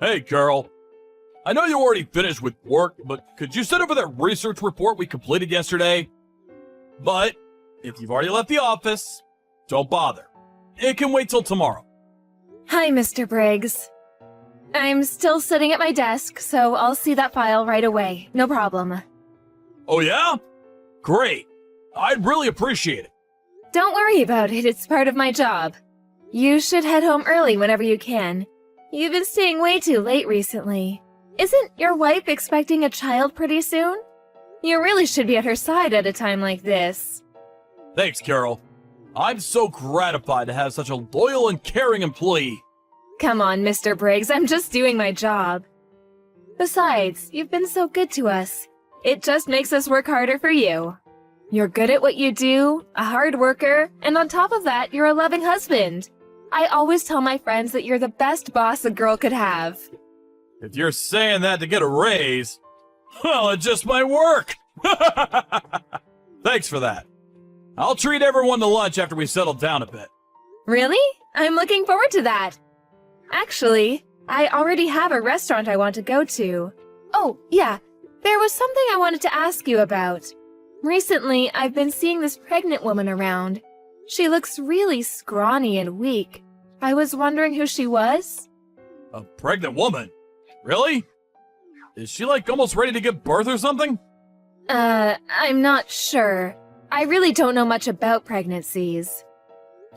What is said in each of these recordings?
Hey, Carol. I know you already finished with work, but could you send over that research report we completed yesterday? But if you've already left the office, don't bother. It can wait till tomorrow. Hi, Mr. Briggs. I'm still sitting at my desk, so I'll see that file right away. No problem. Oh yeah? Great. I'd really appreciate it. Don't worry about it, it's part of my job. You should head home early whenever you can. You've been staying way too late recently. Isn't your wife expecting a child pretty soon? You really should be at her side at a time like this. Thanks, Carol. I'm so gratified to have such a loyal and caring employee. Come on, Mr. Briggs, I'm just doing my job. Besides, you've been so good to us. It just makes us work harder for you. You're good at what you do, a hard worker, and on top of that, you're a loving husband. I always tell my friends that you're the best boss a girl could have. If you're saying that to get a raise, well, it just might work. Thanks for that. I'll treat everyone to lunch after we settle down a bit. Really? I'm looking forward to that. Actually, I already have a restaurant I want to go to. Oh, yeah, there was something I wanted to ask you about. Recently, I've been seeing this pregnant woman around. She looks really scrawny and weak. I was wondering who she was? A pregnant woman? Really? Is she like almost ready to give birth or something? I'm not sure. I really don't know much about pregnancies.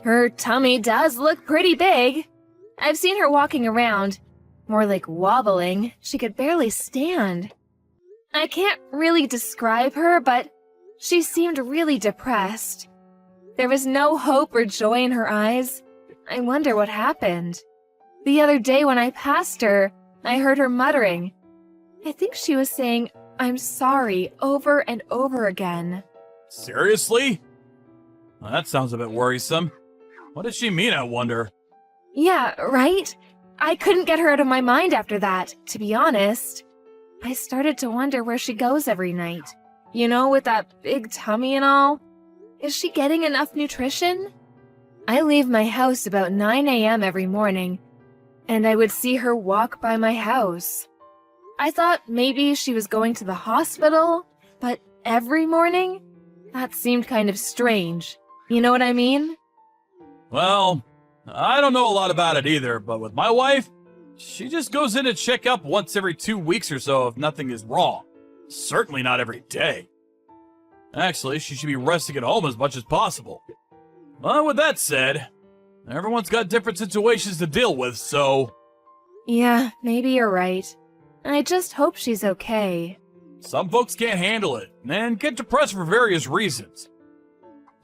Her tummy does look pretty big. I've seen her walking around. More like wobbling. She could barely stand. I can't really describe her, but she seemed really depressed. There was no hope or joy in her eyes. I wonder what happened. The other day when I passed her, I heard her muttering. I think she was saying, "I'm sorry," over and over again. Seriously? Well, that sounds a bit worrisome. What does she mean, I wonder? Yeah, right? I couldn't get her out of my mind after that, to be honest. I started to wonder where she goes every night. You know, with that big tummy and all. Is she getting enough nutrition? I leave my house about 9 a.m. every morning, and I would see her walk by my house. I thought maybe she was going to the hospital, but every morning? That seemed kind of strange. You know what I mean? Well, I don't know a lot about it either, but with my wife, she just goes in to check up once every 2 weeks or so if nothing is wrong. Certainly not every day. Actually, she should be resting at home as much as possible. But with that said, everyone's got different situations to deal with, so... Yeah, maybe you're right. I just hope she's okay. Some folks can't handle it, and get depressed for various reasons.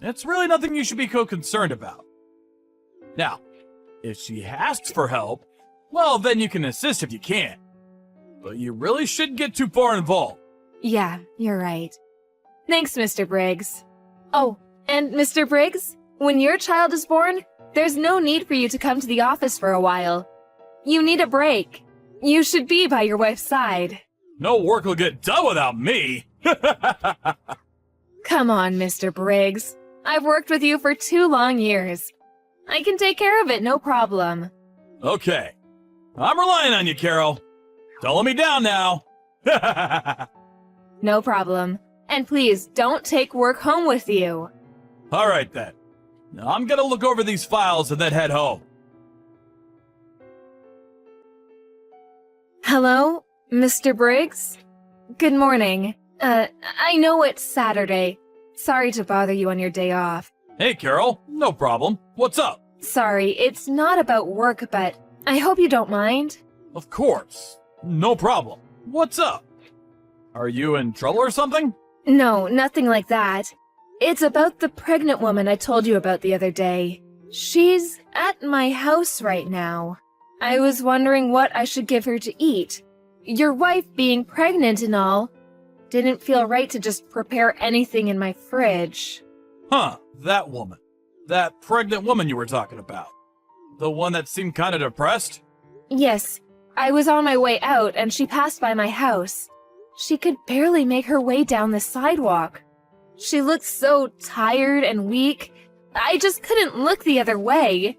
It's really nothing you should be concerned about. Now, if she asks for help, well, then you can assist if you can. But you really shouldn't get too far involved. Yeah, you're right. Thanks, Mr. Briggs. Oh, and Mr. Briggs, when your child is born, there's no need for you to come to the office for a while. You need a break. You should be by your wife's side. No work will get done without me. Come on, Mr. Briggs. I've worked with you for 2 long years. I can take care of it, no problem. Okay. I'm relying on you, Carol. Don't let me down now. No problem. And please, don't take work home with you. All right, then. Now, I'm gonna look over these files and then head home. Hello, Mr. Briggs? Good morning. I know it's Saturday. Sorry to bother you on your day off. Hey, Carol. No problem. What's up? Sorry, it's not about work, but I hope you don't mind. Of course. No problem. What's up? Are you in trouble or something? No, nothing like that. It's about the pregnant woman I told you about the other day. She's at my house right now. I was wondering what I should give her to eat. Your wife being pregnant and all, didn't feel right to just prepare anything in my fridge. Huh, that woman. That pregnant woman you were talking about. The one that seemed kind of depressed? Yes, I was on my way out and she passed by my house. She could barely make her way down the sidewalk. She looked so tired and weak, I just couldn't look the other way.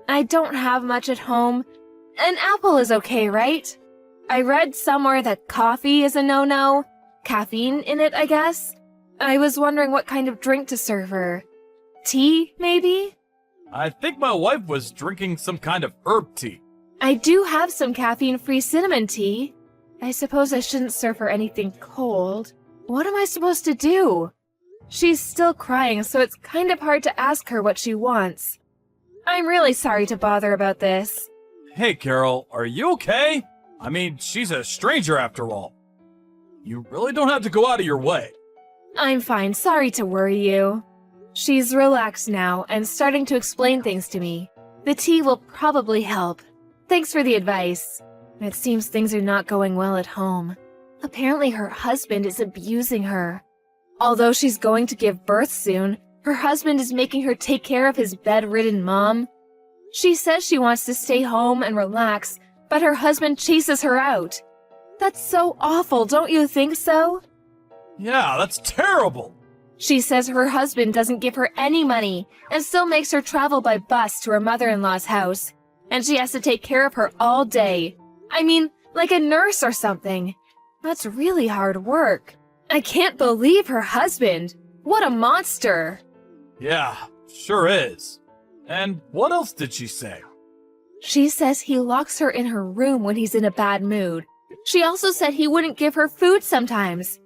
I don't have much at home, an apple is okay, right? I read somewhere that coffee is a no-no. Caffeine in it, I guess. I was wondering what kind of drink to serve her. Tea, maybe? I think my wife was drinking some kind of herb tea. I do have some caffeine-free cinnamon tea. I suppose I shouldn't serve her anything cold. What am I supposed to do? She's still crying, so it's kind of hard to ask her what she wants. I'm really sorry to bother about this. Hey, Carol, are you okay? I mean, she's a stranger after all. You really don't have to go out of your way. I'm fine, sorry to worry you. She's relaxed now and starting to explain things to me. The tea will probably help. Thanks for the advice. It seems things are not going well at home. Apparently her husband is abusing her. Although she's going to give birth soon, her husband is making her take care of his bedridden mom. She says she wants to stay home and relax, but her husband chases her out. That's so awful, don't you think so? Yeah, that's terrible. She says her husband doesn't give her any money and still makes her travel by bus to her mother-in-law's house, and she has to take care of her all day. I mean, like a nurse or something. That's really hard work. I can't believe her husband. What a monster. Yeah, sure is. And what else did she say? She says he locks her in her room when he's in a bad mood. She also said he wouldn't give her food sometimes.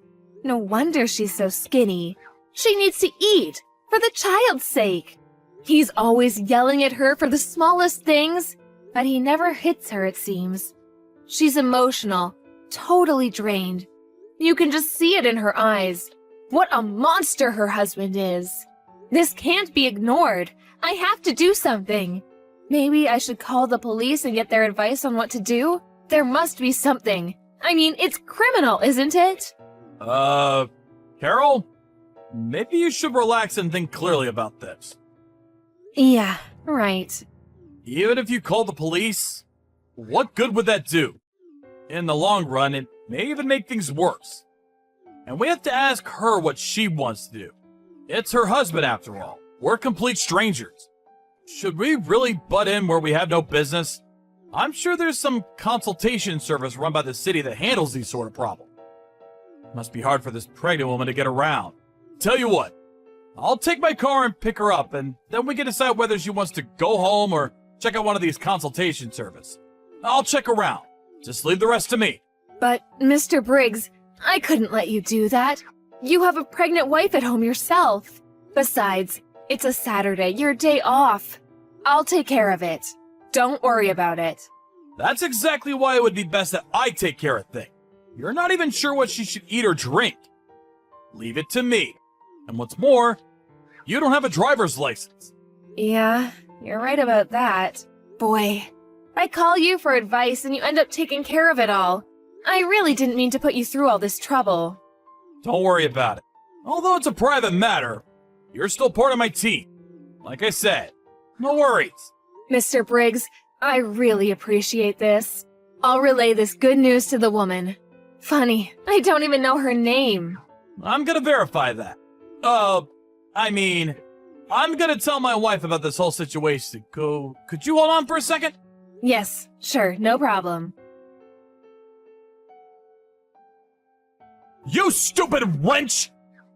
No wonder she's so skinny. She needs to eat, for the child's sake. He's always yelling at her for the smallest things, but he never hits her, it seems. She's emotional, totally drained. You can just see it in her eyes. What a monster her husband is. This can't be ignored. I have to do something. Maybe I should call the police and get their advice on what to do? There must be something. I mean, it's criminal, isn't it? Carol? Maybe you should relax and think clearly about this. Yeah, right. Even if you call the police, what good would that do? In the long run, it may even make things worse. And we have to ask her what she wants to do. It's her husband, after all. We're complete strangers. Should we really butt in where we have no business? I'm sure there's some consultation service run by the city that handles these sort of problems. Must be hard for this pregnant woman to get around. Tell you what, I'll take my car and pick her up, and then we can decide whether she wants to go home or check out one of these consultation services. I'll check around. Just leave the rest to me. But, Mr. Briggs, I couldn't let you do that. You have a pregnant wife at home yourself. Besides, it's a Saturday, your day off. I'll take care of it. Don't worry about it. That's exactly why it would be best that I take care of things. You're not even sure what she should eat or drink. Leave it to me. And what's more, you don't have a driver's license. Yeah, you're right about that. Boy, I call you for advice and you end up taking care of it all. I really didn't mean to put you through all this trouble. Don't worry about it. Although it's a private matter, you're still part of my team. Like I said, no worries. Mr. Briggs, I really appreciate this. I'll relay this good news to the woman. Funny, I don't even know her name. I'm gonna verify that. I'm gonna tell my wife about this whole situation. Could you hold on for a second? Yes, sure, no problem. You stupid wench!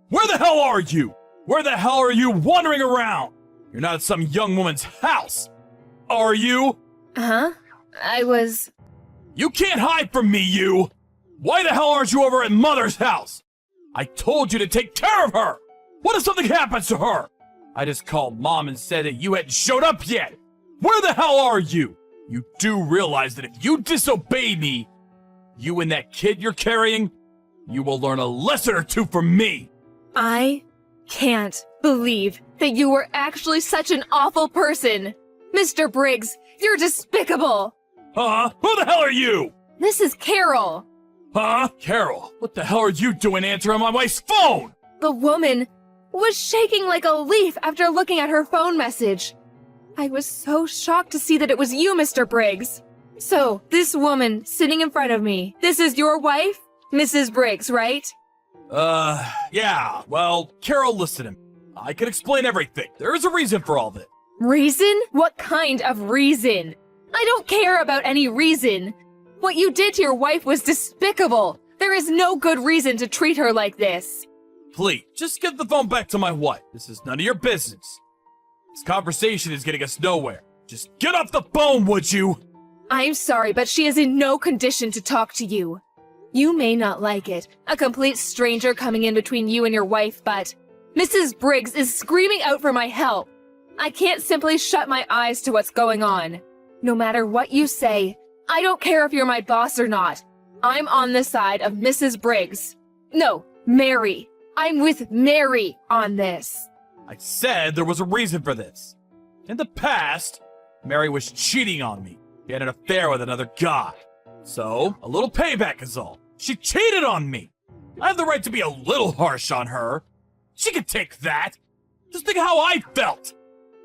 Where the hell are you? Where the hell are you wandering around? You're not at some young woman's house, are you? Huh? You can't hide from me, you! Why the hell aren't you over at Mother's house? I told you to take care of her! What if something happens to her? I just called Mom and said that you hadn't showed up yet! Where the hell are you? You do realize that if you disobey me, you and that kid you're carrying, you will learn a lesson or two from me! I can't believe that you were actually such an awful person! Mr. Briggs, you're despicable! Huh? Who the hell are you? This is Carol! Huh? Carol, what the hell are you doing answering my wife's phone? The woman was shaking like a leaf after looking at her phone message. I was so shocked to see that it was you, Mr. Briggs. So, this woman sitting in front of me, this is your wife? Mrs. Briggs, right? Yeah, well, Carol, listen to me. I can explain everything. There is a reason for all this. Reason? What kind of reason? I don't care about any reason. What you did to your wife was despicable. There is no good reason to treat her like this. Please, just give the phone back to my wife. This is none of your business. This conversation is getting us nowhere. Just get off the phone, would you? I'm sorry, but she is in no condition to talk to you. You may not like it, a complete stranger coming in between you and your wife, but Mrs. Briggs is screaming out for my help. I can't simply shut my eyes to what's going on. No matter what you say, I don't care if you're my boss or not. I'm on the side of Mrs. Briggs. No, Mary. I'm with Mary on this. I said there was a reason for this. In the past, Mary was cheating on me. She had an affair with another guy. So, a little payback is all. She cheated on me. I have the right to be a little harsh on her. She can take that. Just think how I felt.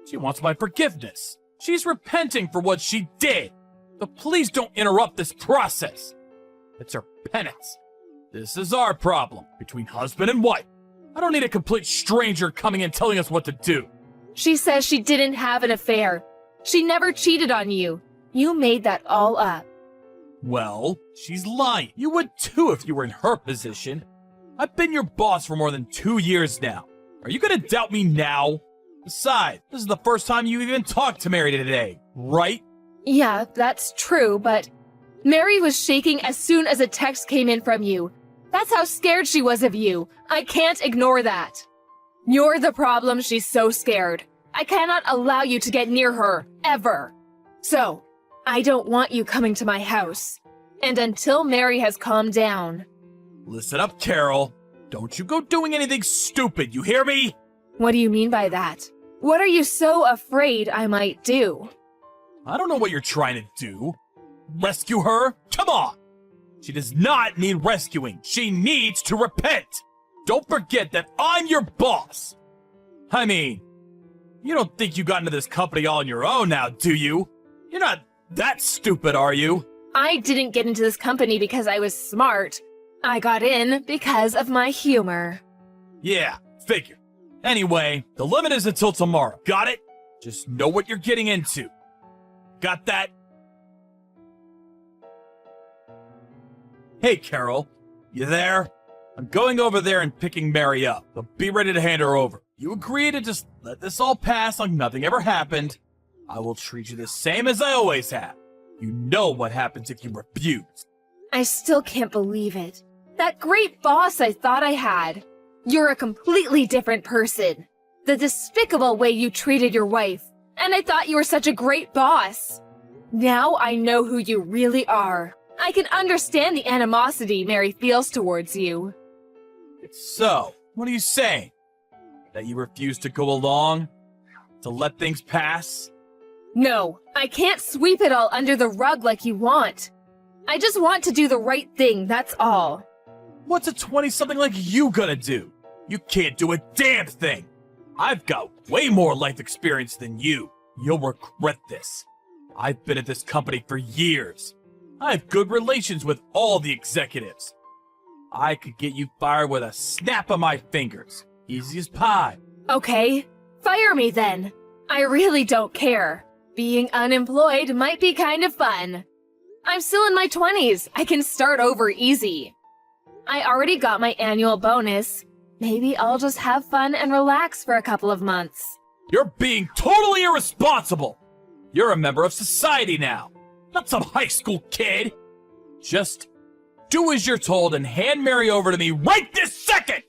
She wants my forgiveness. She's repenting for what she did. But please don't interrupt this process. It's her penance. This is our problem, between husband and wife. I don't need a complete stranger coming in telling us what to do. She says she didn't have an affair. She never cheated on you. You made that all up. Well, she's lying. You would too if you were in her position. I've been your boss for more than 2 years now. Are you gonna doubt me now? Besides, this is the first time you even talked to Mary today, right? Yeah, that's true, but Mary was shaking as soon as a text came in from you. That's how scared she was of you. I can't ignore that. You're the problem. She's so scared. I cannot allow you to get near her, ever. So, I don't want you coming to my house. And until Mary has calmed down. Listen up, Carol. Don't you go doing anything stupid, you hear me? What do you mean by that? What are you so afraid I might do? I don't know what you're trying to do. Rescue her? Come on! She does not need rescuing. She needs to repent. Don't forget that I'm your boss. I mean, you don't think you got into this company all on your own now, do you? You're not that stupid, are you? I didn't get into this company because I was smart. I got in because of my humor. Yeah, figure. Anyway, the limit is until tomorrow. Got it? Just know what you're getting into. Got that? Hey, Carol. You there? I'm going over there and picking Mary up, so be ready to hand her over. You agree to just let this all pass like nothing ever happened. I will treat you the same as I always have. You know what happens if you refuse. I still can't believe it. That great boss I thought I had. You're a completely different person. The despicable way you treated your wife. And I thought you were such a great boss. Now I know who you really are. I can understand the animosity Mary feels towards you. So, what are you saying? That you refuse to go along? To let things pass? No, I can't sweep it all under the rug like you want. I just want to do the right thing, that's all. What's a 20-something like you gonna do? You can't do a damn thing. I've got way more life experience than you. You'll regret this. I've been at this company for years. I have good relations with all the executives. I could get you fired with a snap of my fingers. Easy as pie. Okay, fire me then. I really don't care. Being unemployed might be kind of fun. I'm still in my 20s. I can start over easy. I already got my annual bonus. Maybe I'll just have fun and relax for a couple of months. You're being totally irresponsible. You're a member of society now, not some high school kid. Just do as you're told and hand Mary over to me right this second!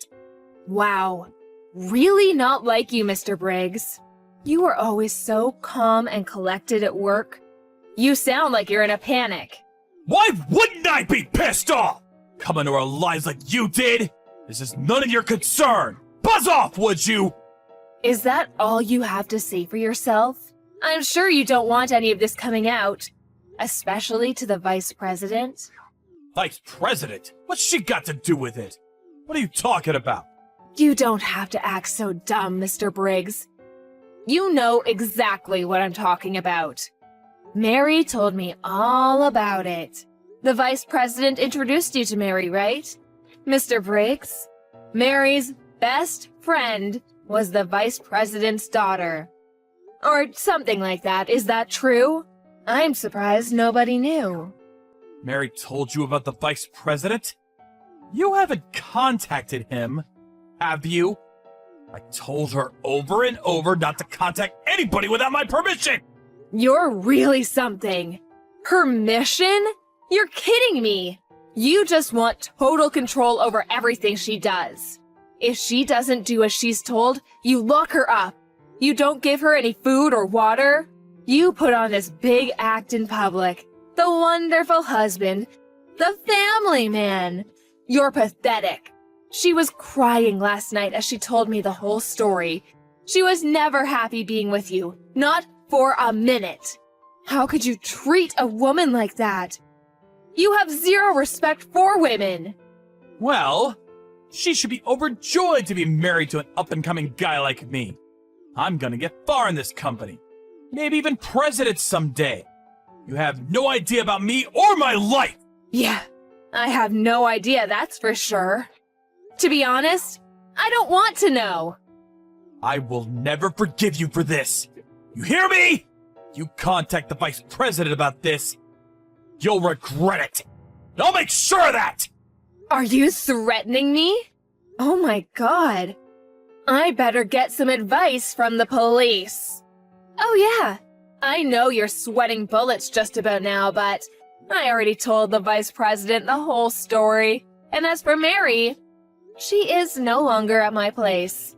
Wow. Really not like you, Mr. Briggs. You are always so calm and collected at work. You sound like you're in a panic. Why wouldn't I be pissed off? Coming to our lives like you did? This is none of your concern. Buzz off, would you? Is that all you have to say for yourself? I'm sure you don't want any of this coming out, especially to the vice president. Vice president? What's she got to do with it? What are you talking about? You don't have to act so dumb, Mr. Briggs. You know exactly what I'm talking about. Mary told me all about it. The vice president introduced you to Mary, right? Mr. Briggs? Mary's best friend was the vice president's daughter. Or something like that. Is that true? I'm surprised nobody knew. Mary told you about the vice president? You haven't contacted him, have you? I told her over and over not to contact anybody without my permission! You're really something. Permission? You're kidding me. You just want total control over everything she does. If she doesn't do as she's told, you lock her up. You don't give her any food or water. You put on this big act in public. The wonderful husband. The family man. You're pathetic. She was crying last night as she told me the whole story. She was never happy being with you. Not for a minute. How could you treat a woman like that? You have zero respect for women. Well, she should be overjoyed to be married to an up-and-coming guy like me. I'm gonna get far in this company. Maybe even president someday. You have no idea about me or my life! Yeah, I have no idea, that's for sure. To be honest, I don't want to know. I will never forgive you for this. You hear me? You contact the vice president about this, you'll regret it. And I'll make sure of that! Are you threatening me? Oh my god. I better get some advice from the police. Oh yeah, I know you're sweating bullets just about now, but I already told the vice president the whole story. And as for Mary, she is no longer at my place.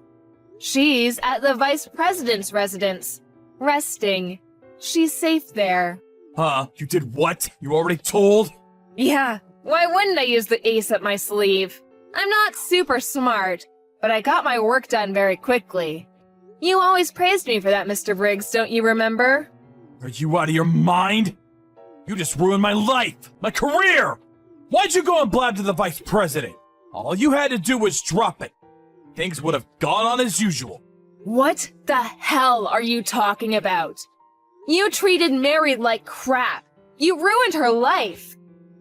She's at the vice president's residence, resting. She's safe there. Huh? You did what? You already told? Yeah, why wouldn't I use the ace up my sleeve? I'm not super smart, but I got my work done very quickly. You always praised me for that, Mr. Briggs, don't you remember? Are you out of your mind? You just ruined my life, my career! Why'd you go and blab to the vice president? All you had to do was drop it. Things would have gone on as usual. What the hell are you talking about? You treated Mary like crap. You ruined her life.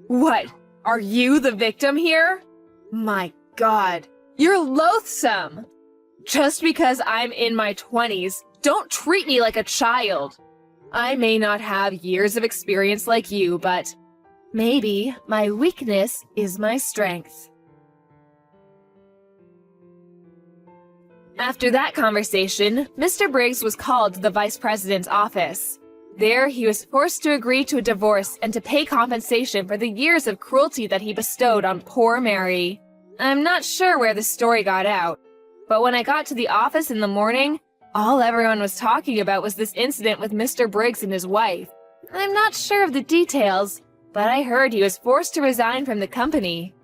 What, are you the victim here? My god, you're loathsome. Just because I'm in my 20s, don't treat me like a child. I may not have years of experience like you, but maybe my weakness is my strength. After that conversation, Mr. Briggs was called to the vice president's office. There, he was forced to agree to a divorce and to pay compensation for the years of cruelty that he bestowed on poor Mary. I'm not sure where the story got out, but when I got to the office in the morning, all everyone was talking about was this incident with Mr. Briggs and his wife. I'm not sure of the details, but I heard he was forced to resign from the company.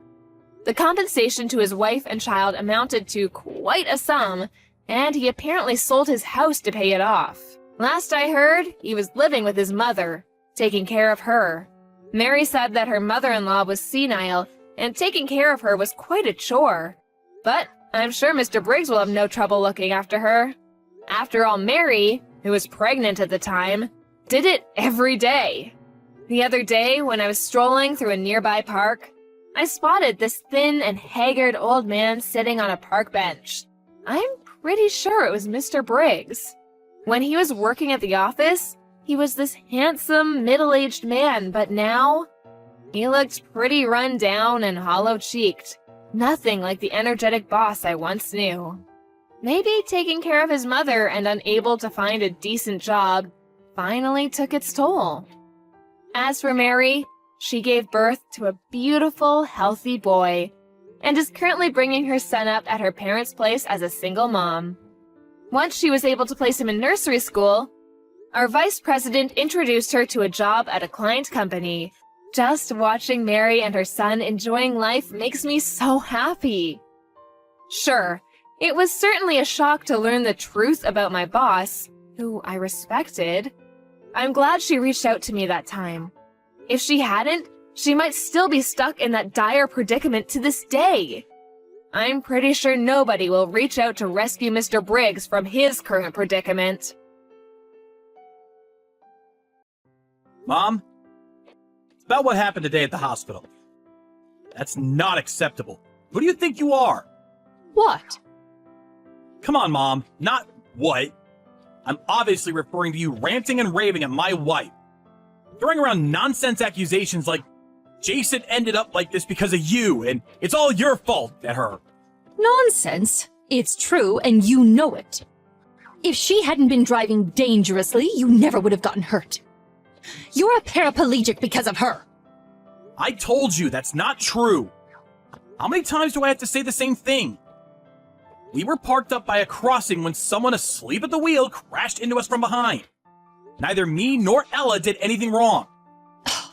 The compensation to his wife and child amounted to quite a sum, and he apparently sold his house to pay it off. Last I heard, he was living with his mother, taking care of her. Mary said that her mother-in-law was senile, and taking care of her was quite a chore. But I'm sure Mr. Briggs will have no trouble looking after her. After all, Mary, who was pregnant at the time, did it every day. The other day, when I was strolling through a nearby park, I spotted this thin and haggard old man sitting on a park bench. I'm pretty sure it was Mr. Briggs. When he was working at the office, he was this handsome, middle-aged man, but now he looked pretty run down and hollow-cheeked. Nothing like the energetic boss I once knew. Maybe taking care of his mother and unable to find a decent job finally took its toll. As for Mary, she gave birth to a beautiful, healthy boy, and is currently bringing her son up at her parents' place as a single mom. Once she was able to place him in nursery school, our vice president introduced her to a job at a client company. Just watching Mary and her son enjoying life makes me so happy. Sure, it was certainly a shock to learn the truth about my boss, who I respected. I'm glad she reached out to me that time. If she hadn't, she might still be stuck in that dire predicament to this day. I'm pretty sure nobody will reach out to rescue Mr. Briggs from his current predicament. Mom? It's about what happened today at the hospital. That's not acceptable. Who do you think you are? What? Come on, Mom. Not what. I'm obviously referring to you ranting and raving at my wife. throwing around nonsense accusations like Jason ended up like this because of you, and it's all your fault at her. Nonsense. It's true, and you know it. If she hadn't been driving dangerously, you never would have gotten hurt. You're a paraplegic because of her. I told you that's not true. How many times do I have to say the same thing? We were parked up by a crossing when someone asleep at the wheel crashed into us from behind. Neither me nor Ella did anything wrong.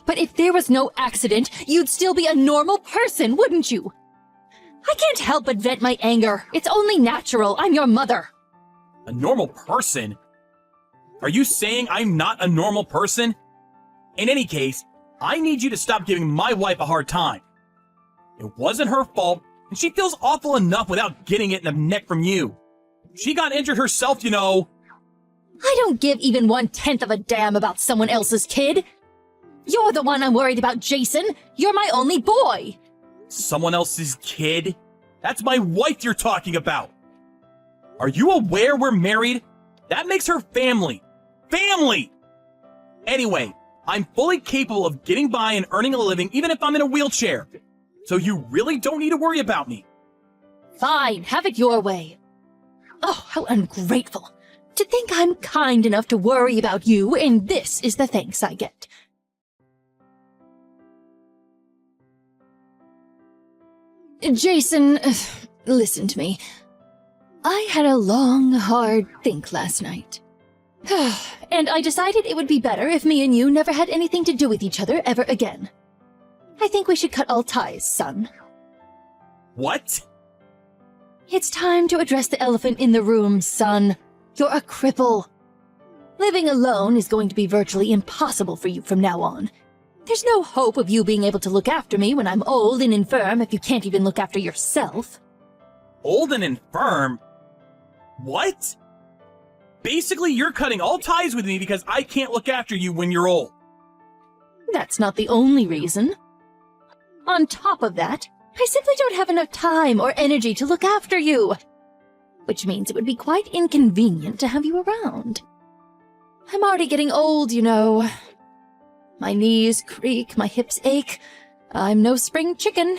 But if there was no accident, you'd still be a normal person, wouldn't you? I can't help but vent my anger. It's only natural. I'm your mother. A normal person? Are you saying I'm not a normal person? In any case, I need you to stop giving my wife a hard time. It wasn't her fault, and she feels awful enough without getting it in the neck from you. She got injured herself, you know. I don't give even 1/10 of a damn about someone else's kid. You're the one I'm worried about, Jason. You're my only boy. Someone else's kid? That's my wife you're talking about. Are you aware we're married? That makes her family. Family! Anyway, I'm fully capable of getting by and earning a living even if I'm in a wheelchair. So you really don't need to worry about me. Fine, have it your way. Oh, how ungrateful. To think I'm kind enough to worry about you, and this is the thanks I get. Jason, listen to me. I had a long, hard think last night. And I decided it would be better if me and you never had anything to do with each other ever again. I think we should cut all ties, son. What? It's time to address the elephant in the room, son. You're a cripple. Living alone is going to be virtually impossible for you from now on. There's no hope of you being able to look after me when I'm old and infirm if you can't even look after yourself. Old and infirm? What? Basically, you're cutting all ties with me because I can't look after you when you're old. That's not the only reason. On top of that, I simply don't have enough time or energy to look after you. Which means it would be quite inconvenient to have you around. I'm already getting old, you know. My knees creak, my hips ache. I'm no spring chicken.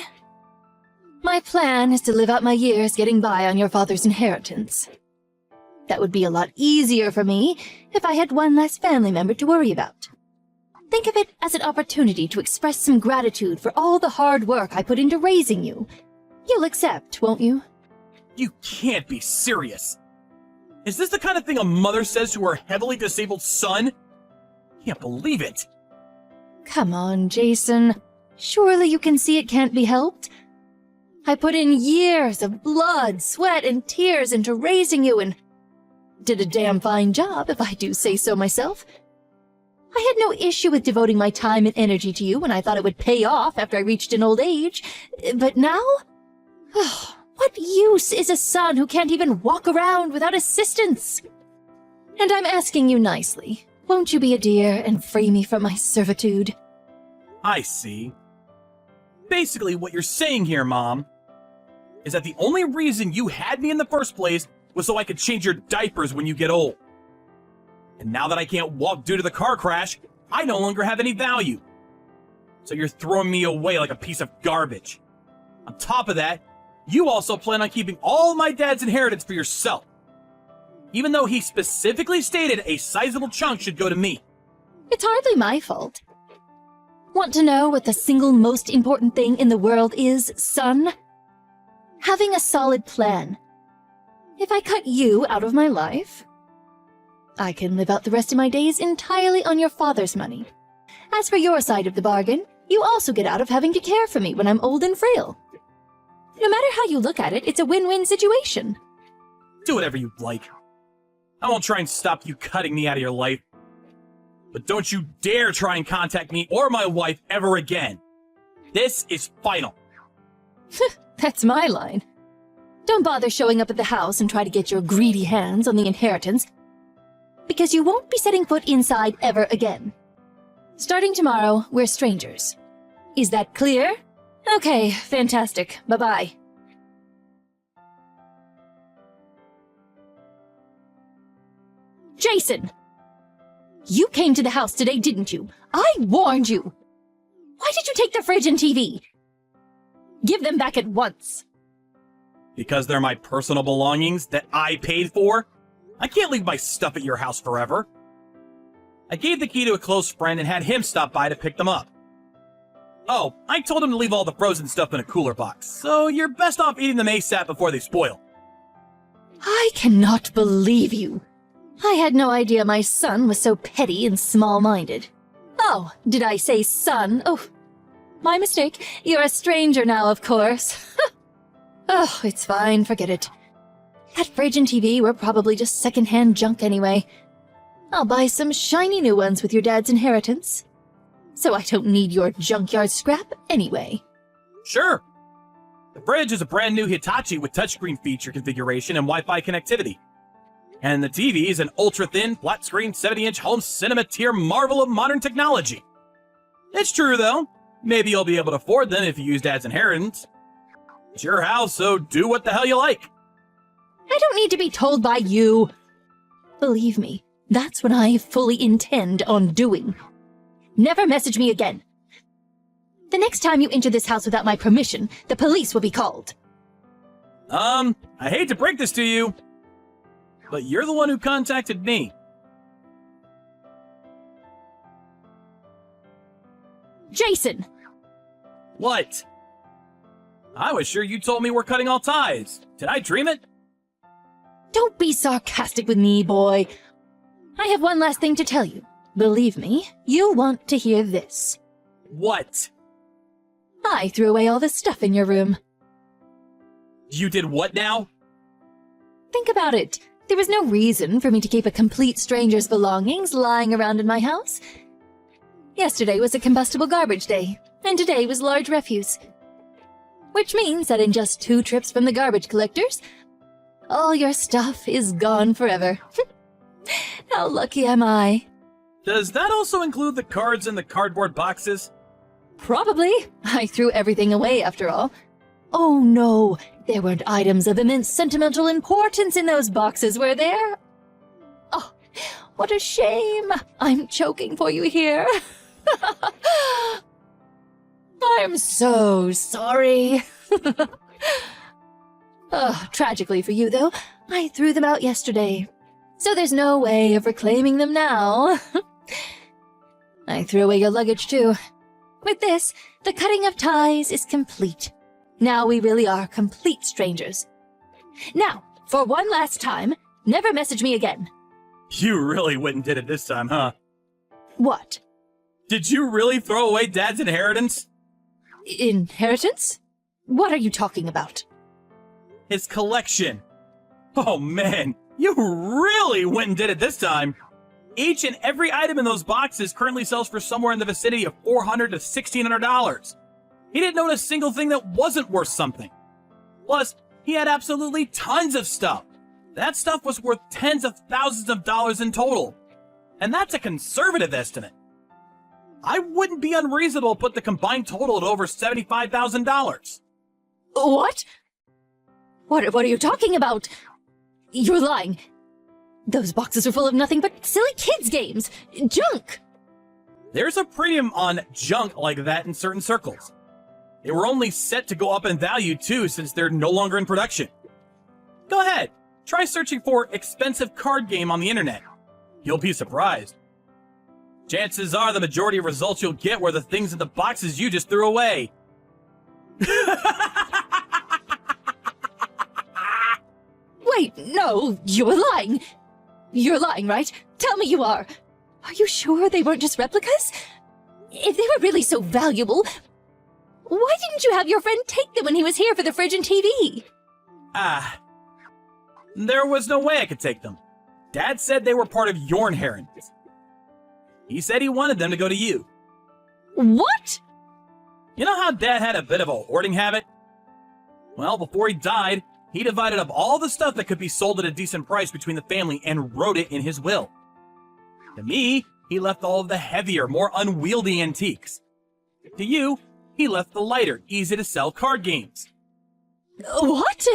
My plan is to live out my years getting by on your father's inheritance. That would be a lot easier for me if I had one less family member to worry about. Think of it as an opportunity to express some gratitude for all the hard work I put into raising you. You'll accept, won't you? You can't be serious. Is this the kind of thing a mother says to her heavily disabled son? Can't believe it. Come on, Jason. Surely you can see it can't be helped. I put in years of blood, sweat, and tears into raising you and did a damn fine job, if I do say so myself. I had no issue with devoting my time and energy to you when I thought it would pay off after I reached an old age. But now? What use is a son who can't even walk around without assistance? And I'm asking you nicely. Won't you be a dear and free me from my servitude? I see. Basically, what you're saying here, Mom, is that the only reason you had me in the first place was so I could change your diapers when you get old. And now that I can't walk due to the car crash, I no longer have any value. So you're throwing me away like a piece of garbage. On top of that, you also plan on keeping all of my dad's inheritance for yourself. Even though he specifically stated a sizable chunk should go to me. It's hardly my fault. Want to know what the single most important thing in the world is, son? Having a solid plan. If I cut you out of my life, I can live out the rest of my days entirely on your father's money. As for your side of the bargain, you also get out of having to care for me when I'm old and frail. No matter how you look at it, it's a win-win situation. Do whatever you like. I won't try and stop you cutting me out of your life. But don't you dare try and contact me or my wife ever again. This is final. That's my line. Don't bother showing up at the house and try to get your greedy hands on the inheritance, because you won't be setting foot inside ever again. Starting tomorrow, we're strangers. Is that clear? Okay, fantastic. Bye-bye. Jason! You came to the house today, didn't you? I warned you. Why did you take the fridge and TV? Give them back at once. Because they're my personal belongings that I paid for? I can't leave my stuff at your house forever. I gave the key to a close friend and had him stop by to pick them up. Oh, I told him to leave all the frozen stuff in a cooler box, so you're best off eating them ASAP before they spoil. I cannot believe you. I had no idea my son was so petty and small-minded. Oh, did I say son? Oh, my mistake. You're a stranger now, of course. Oh, it's fine, forget it. That fridge and TV were probably just second-hand junk anyway. I'll buy some shiny new ones with your dad's inheritance. So I don't need your junkyard scrap anyway. Sure. The fridge is a brand new Hitachi with touchscreen feature configuration and Wi-Fi connectivity. And the TV is an ultra-thin, flat-screen, 70-inch home cinema tier marvel of modern technology. It's true, though. Maybe you'll be able to afford them if you use Dad's inheritance. It's your house, so do what the hell you like. I don't need to be told by you. Believe me, that's what I fully intend on doing. Never message me again. The next time you enter this house without my permission, the police will be called. I hate to break this to you, but you're the one who contacted me. Jason! What? I was sure you told me we're cutting all ties. Did I dream it? Don't be sarcastic with me, boy. I have one last thing to tell you. Believe me, you'll want to hear this. What? I threw away all the stuff in your room. You did what now? Think about it. There was no reason for me to keep a complete stranger's belongings lying around in my house. Yesterday was a combustible garbage day, and today was large refuse. Which means that in just 2 trips from the garbage collectors, all your stuff is gone forever. How lucky am I? Does that also include the cards in the cardboard boxes? Probably. I threw everything away after all. Oh no, there weren't items of immense sentimental importance in those boxes, were there? Oh, what a shame. I'm choking for you here. I'm so sorry. Tragically for you, though, I threw them out yesterday. So there's no way of reclaiming them now. I threw away your luggage, too. With this, the cutting of ties is complete. Now we really are complete strangers. Now, for one last time, never message me again. You really went and did it this time, huh? What? Did you really throw away Dad's inheritance? Inheritance? What are you talking about? His collection. Oh man, you really went and did it this time. Each and every item in those boxes currently sells for somewhere in the vicinity of $400 to $1,600. He didn't own a single thing that wasn't worth something. Plus, he had absolutely tons of stuff. That stuff was worth tens of thousands of dollars in total. And that's a conservative estimate. I wouldn't be unreasonable to put the combined total at over $75,000. What? What are you talking about? You're lying. Those boxes are full of nothing but silly kids' games. Junk! There's a premium on junk like that in certain circles. They were only set to go up in value too, since they're no longer in production. Go ahead, try searching for expensive card game on the internet. You'll be surprised. Chances are the majority of results you'll get were the things in the boxes you just threw away. Wait, no, you were lying. You're lying, right? Tell me you are. Are you sure they weren't just replicas? If they were really so valuable, why didn't you have your friend take them when he was here for the fridge and TV? There was no way I could take them. Dad said they were part of your inheritance. He said he wanted them to go to you. What? You know how Dad had a bit of a hoarding habit? Well, before he died, he divided up all the stuff that could be sold at a decent price between the family and wrote it in his will. To me, he left all of the heavier, more unwieldy antiques. To you, he left the lighter, easy-to-sell card games. What?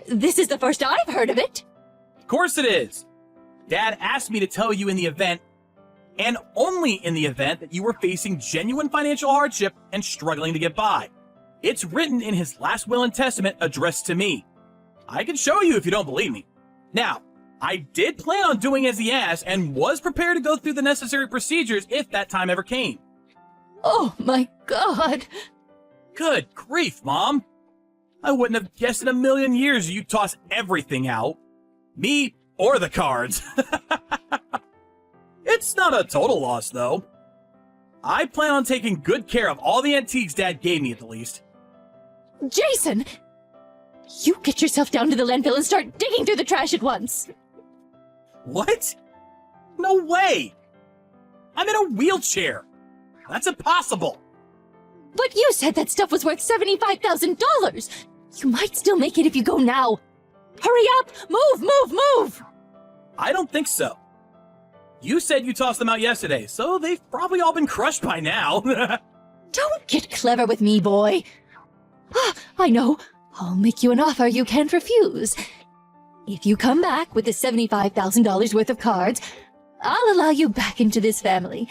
This is the first I've heard of it. Of course it is. Dad asked me to tell you in the event and only in the event that you were facing genuine financial hardship and struggling to get by. It's written in his last will and testament addressed to me. I can show you if you don't believe me. Now, I did plan on doing as he asked and was prepared to go through the necessary procedures if that time ever came. Oh my God. Good grief, Mom. I wouldn't have guessed in a million years you'd toss everything out. Me or the cards. It's not a total loss, though. I plan on taking good care of all the antiques Dad gave me, at the least. Jason! You get yourself down to the landfill and start digging through the trash at once. What? No way! I'm in a wheelchair. That's impossible. But you said that stuff was worth $75,000. You might still make it if you go now. Hurry up! Move! I don't think so. You said you tossed them out yesterday, so they've probably all been crushed by now. Don't get clever with me, boy. I know. I'll make you an offer you can't refuse. If you come back with the $75,000 worth of cards, I'll allow you back into this family.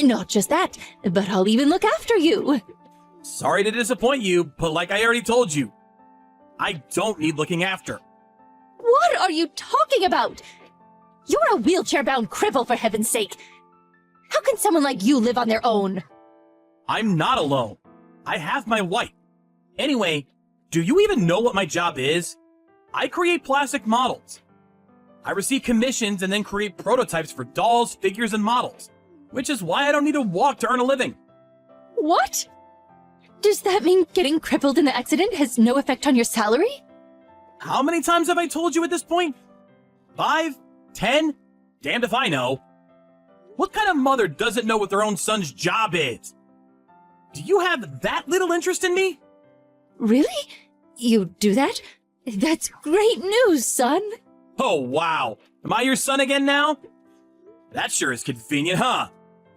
Not just that, but I'll even look after you. Sorry to disappoint you, but like I already told you, I don't need looking after. What are you talking about? You're a wheelchair-bound cripple, for heaven's sake. How can someone like you live on their own? I'm not alone. I have my wife. Anyway, do you even know what my job is? I create plastic models. I receive commissions and then create prototypes for dolls, figures, and models, which is why I don't need to walk to earn a living. What? Does that mean getting crippled in the accident has no effect on your salary? How many times have I told you at this point? 5? 10? Damned if I know. What kind of mother doesn't know what their own son's job is? Do you have that little interest in me? Really? You do that? That's great news, son. Oh, wow. Am I your son again now? That sure is convenient, huh?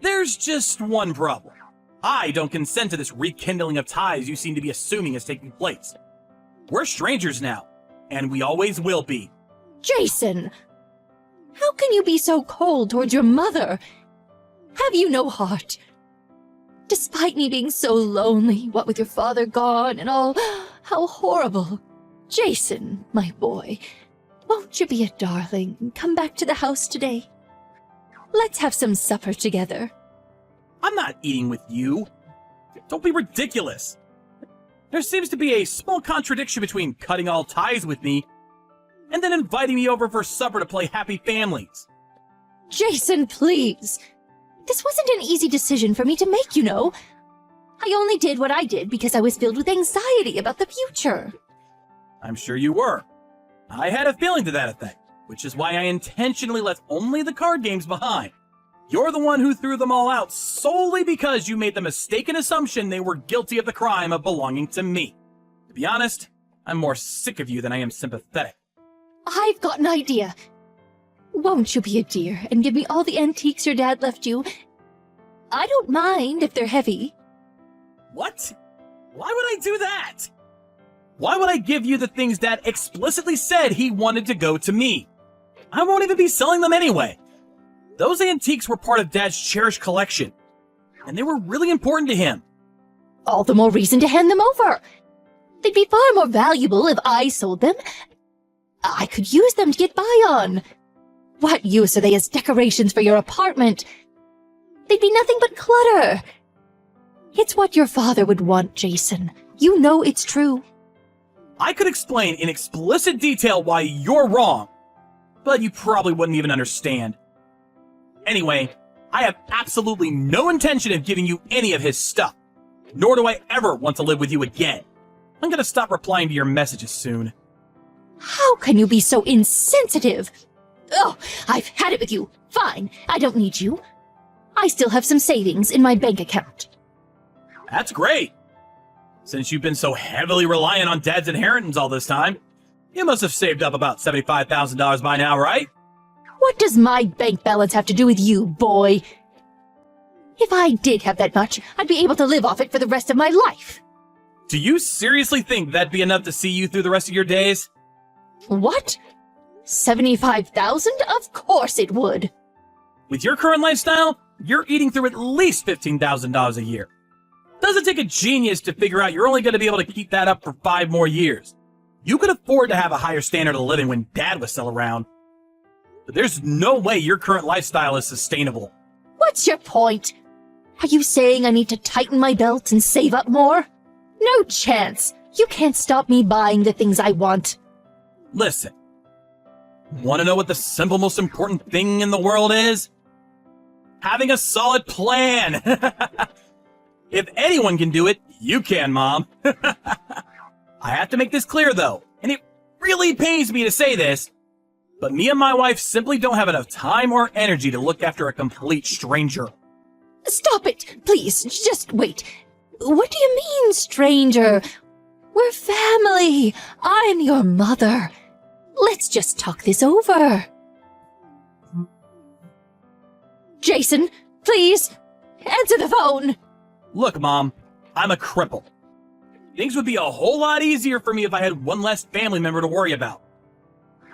There's just one problem. I don't consent to this rekindling of ties you seem to be assuming is taking place. We're strangers now, and we always will be. Jason! How can you be so cold towards your mother? Have you no heart? Despite me being so lonely, what with your father gone and all, how horrible. Jason, my boy, won't you be a darling and come back to the house today? Let's have some supper together. I'm not eating with you. Don't be ridiculous. There seems to be a small contradiction between cutting all ties with me and then inviting me over for supper to play Happy Families. Jason, please. This wasn't an easy decision for me to make, you know. I only did what I did because I was filled with anxiety about the future. I'm sure you were. I had a feeling to that effect, which is why I intentionally left only the card games behind. You're the one who threw them all out solely because you made the mistaken assumption they were guilty of the crime of belonging to me. To be honest, I'm more sick of you than I am sympathetic. I've got an idea. Won't you be a dear and give me all the antiques your dad left you? I don't mind if they're heavy. What? Why would I do that? Why would I give you the things Dad explicitly said he wanted to go to me? I won't even be selling them anyway. Those antiques were part of Dad's cherished collection, and they were really important to him. All the more reason to hand them over. They'd be far more valuable if I sold them. I could use them to get by on. What use are they as decorations for your apartment? They'd be nothing but clutter. It's what your father would want, Jason. You know it's true. I could explain in explicit detail why you're wrong, but you probably wouldn't even understand. Anyway, I have absolutely no intention of giving you any of his stuff, nor do I ever want to live with you again. I'm gonna stop replying to your messages soon. How can you be so insensitive? Oh, I've had it with you. Fine, I don't need you. I still have some savings in my bank account. That's great. Since you've been so heavily reliant on Dad's inheritance all this time, you must have saved up about $75,000 by now, right? What does my bank balance have to do with you, boy? If I did have that much, I'd be able to live off it for the rest of my life. Do you seriously think that'd be enough to see you through the rest of your days? What? 75,000? Of course it would. With your current lifestyle, you're eating through at least $15,000 a year. Doesn't take a genius to figure out you're only going to be able to keep that up for 5 more years. You could afford to have a higher standard of living when Dad was still around. But there's no way your current lifestyle is sustainable. What's your point? Are you saying I need to tighten my belt and save up more? No chance. You can't stop me buying the things I want. Listen. Want to know what the simple, most important thing in the world is? Having a solid plan. If anyone can do it, you can, Mom. I have to make this clear, though, and it really pains me to say this, but me and my wife simply don't have enough time or energy to look after a complete stranger. Stop it, please. Just wait. What do you mean, stranger? We're family. I'm your mother. Let's just talk this over. Jason, please, answer the phone. Look, Mom, I'm a cripple. Things would be a whole lot easier for me if I had one less family member to worry about.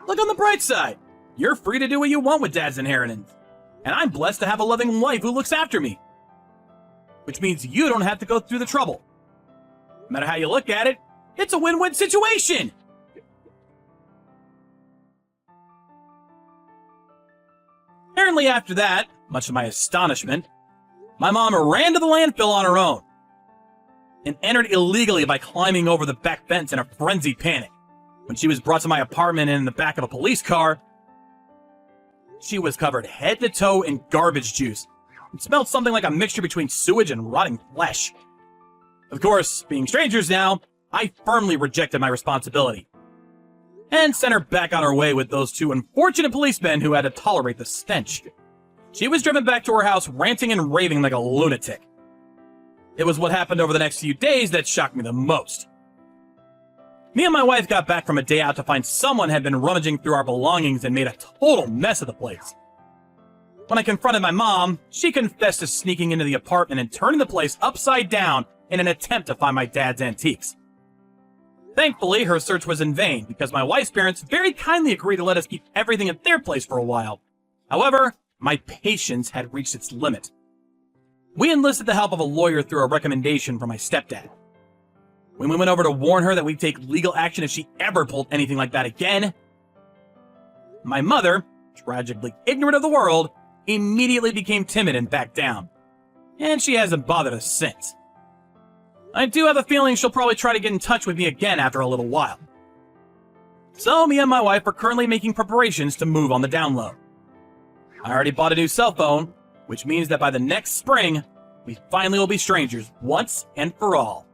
Look on the bright side. You're free to do what you want with Dad's inheritance. And I'm blessed to have a loving wife who looks after me. Which means you don't have to go through the trouble. No matter how you look at it, it's a win-win situation. Apparently after that, much to my astonishment, my mom ran to the landfill on her own and entered illegally by climbing over the back fence in a frenzied panic. When she was brought to my apartment in the back of a police car, she was covered head to toe in garbage juice. It smelled something like a mixture between sewage and rotting flesh. Of course, being strangers now, I firmly rejected my responsibility and sent her back on her way with those 2 unfortunate policemen who had to tolerate the stench. She was driven back to her house ranting and raving like a lunatic. It was what happened over the next few days that shocked me the most. Me and my wife got back from a day out to find someone had been rummaging through our belongings and made a total mess of the place. When I confronted my mom, she confessed to sneaking into the apartment and turning the place upside down in an attempt to find my dad's antiques. Thankfully, her search was in vain because my wife's parents very kindly agreed to let us keep everything at their place for a while. However, my patience had reached its limit. We enlisted the help of a lawyer through a recommendation from my stepdad. When we went over to warn her that we'd take legal action if she ever pulled anything like that again, my mother, tragically ignorant of the world, immediately became timid and backed down. And she hasn't bothered us since. I do have a feeling she'll probably try to get in touch with me again after a little while. So me and my wife are currently making preparations to move on the down low. I already bought a new cell phone, which means that by the next spring, we finally will be strangers once and for all.